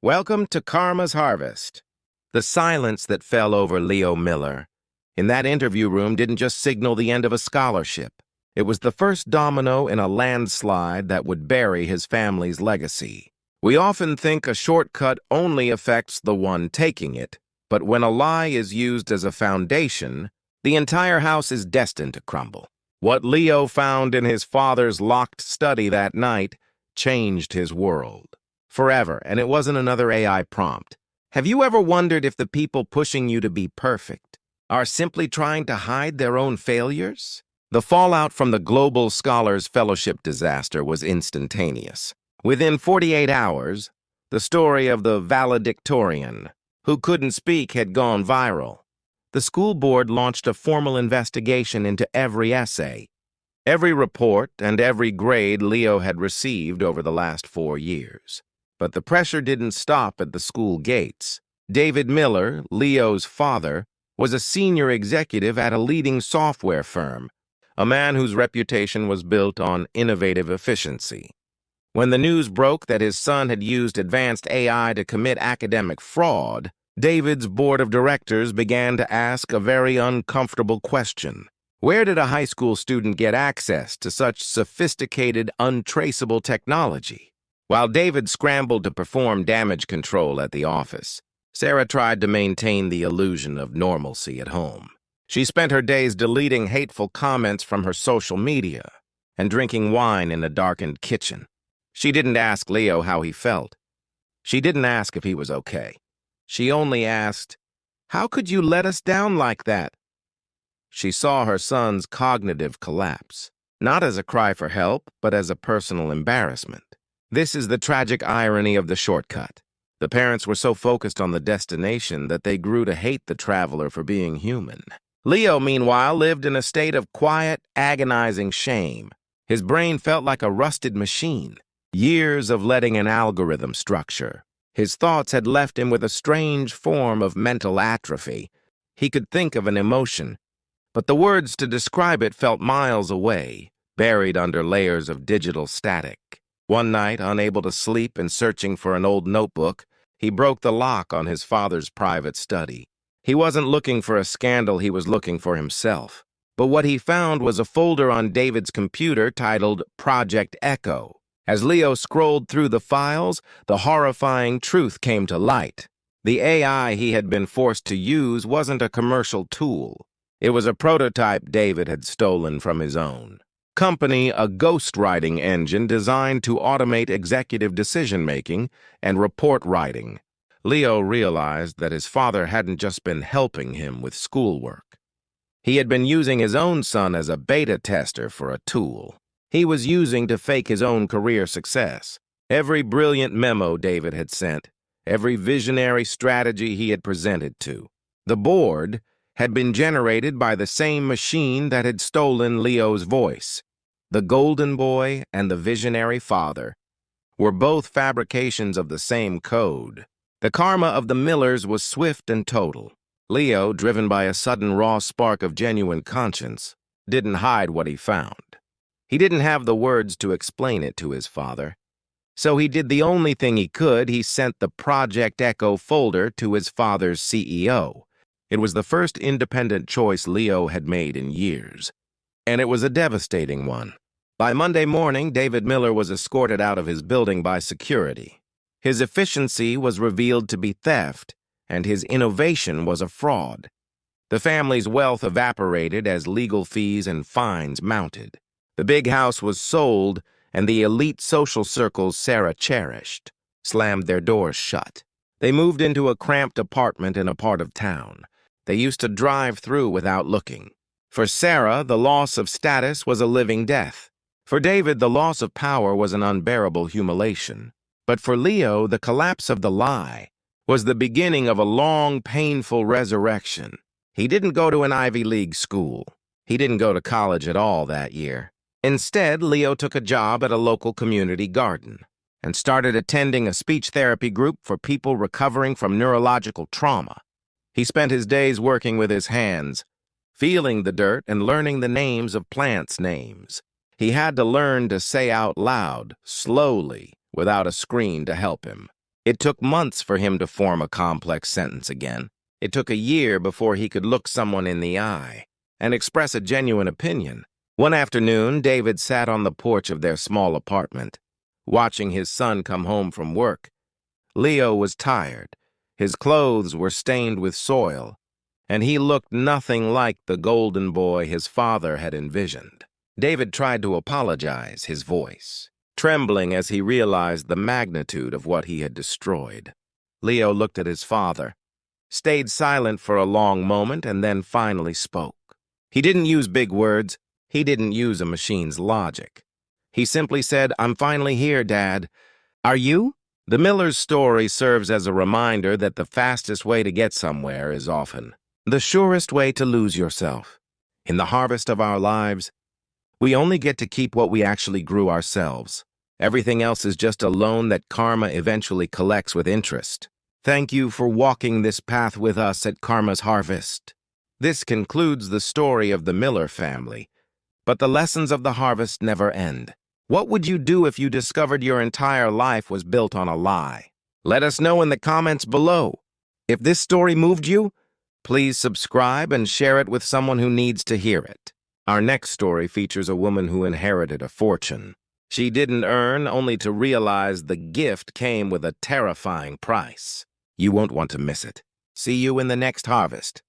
Welcome to Karma's Harvest. The silence that fell over Leo Miller in that interview room didn't just signal the end of a scholarship. It was the first domino in a landslide that would bury his family's legacy. We often think a shortcut only affects the one taking it, but when a lie is used as a foundation, the entire house is destined to crumble. What Leo found in his father's locked study that night changed his world forever, and it wasn't another AI prompt. Have you ever wondered if the people pushing you to be perfect are simply trying to hide their own failures? The fallout from the Global Scholars Fellowship disaster was instantaneous. Within 48 hours, the story of the valedictorian who couldn't speak had gone viral. The school board launched a formal investigation into every essay, every report, and every grade Leo had received over the last 4 years. But the pressure didn't stop at the school gates. David Miller, Leo's father, was a senior executive at a leading software firm, a man whose reputation was built on innovative efficiency. When the news broke that his son had used advanced AI to commit academic fraud, David's board of directors began to ask a very uncomfortable question. Where did a high school student get access to such sophisticated, untraceable technology? While David scrambled to perform damage control at the office, Sarah tried to maintain the illusion of normalcy at home. She spent her days deleting hateful comments from her social media and drinking wine in a darkened kitchen. She didn't ask Leo how he felt. She didn't ask if he was okay. She only asked, "How could you let us down like that?" She saw her son's cognitive collapse, not as a cry for help, but as a personal embarrassment. This is the tragic irony of the shortcut. The parents were so focused on the destination that they grew to hate the traveler for being human. Leo, meanwhile, lived in a state of quiet, agonizing shame. His brain felt like a rusted machine, years of letting an algorithm structure. His thoughts had left him with a strange form of mental atrophy. He could think of an emotion, but the words to describe it felt miles away, buried under layers of digital static. One night, unable to sleep and searching for an old notebook, he broke the lock on his father's private study. He wasn't looking for a scandal, he was looking for himself. But what he found was a folder on David's computer titled Project Echo. As Leo scrolled through the files, the horrifying truth came to light. The AI he had been forced to use wasn't a commercial tool. It was a prototype David had stolen from his own company, a ghostwriting engine designed to automate executive decision-making and report writing. Leo realized that his father hadn't just been helping him with schoolwork. He had been using his own son as a beta tester for a tool he was using to fake his own career success. Every brilliant memo David had sent, every visionary strategy he had presented to the board had been generated by the same machine that had stolen Leo's voice. The golden boy and the visionary father were both fabrications of the same code. The karma of the Millers was swift and total. Leo, driven by a sudden raw spark of genuine conscience, didn't hide what he found. He didn't have the words to explain it to his father. So he did the only thing he could. He sent the Project Echo folder to his father's CEO. It was the first independent choice Leo had made in years, and it was a devastating one. By Monday morning, David Miller was escorted out of his building by security. His efficiency was revealed to be theft, and his innovation was a fraud. The family's wealth evaporated as legal fees and fines mounted. The big house was sold, and the elite social circles Sarah cherished slammed their doors shut. They moved into a cramped apartment in a part of town they used to drive through without looking. For Sarah, the loss of status was a living death. For David, the loss of power was an unbearable humiliation. But for Leo, the collapse of the lie was the beginning of a long, painful resurrection. He didn't go to an Ivy League school. He didn't go to college at all that year. Instead, Leo took a job at a local community garden and started attending a speech therapy group for people recovering from neurological trauma. He spent his days working with his hands, feeling the dirt and learning the names of plants' names. He had to learn to say out loud, slowly, without a screen to help him. It took months for him to form a complex sentence again. It took a year before he could look someone in the eye and express a genuine opinion. One afternoon, David sat on the porch of their small apartment, watching his son come home from work. Leo was tired. His clothes were stained with soil, and he looked nothing like the golden boy his father had envisioned. David tried to apologize, his voice trembling as he realized the magnitude of what he had destroyed. Leo looked at his father, stayed silent for a long moment, and then finally spoke. He didn't use big words. He didn't use a machine's logic. He simply said, "I'm finally here, Dad. Are you?" The Miller's story serves as a reminder that the fastest way to get somewhere is often the surest way to lose yourself. In the harvest of our lives, we only get to keep what we actually grew ourselves. Everything else is just a loan that karma eventually collects with interest. Thank you for walking this path with us at Karma's Harvest. This concludes the story of the Miller family, but the lessons of the harvest never end. What would you do if you discovered your entire life was built on a lie? Let us know in the comments below. If this story moved you, please subscribe and share it with someone who needs to hear it. Our next story features a woman who inherited a fortune. She didn't earn, only to realize the gift came with a terrifying price. You won't want to miss it. See you in the next harvest.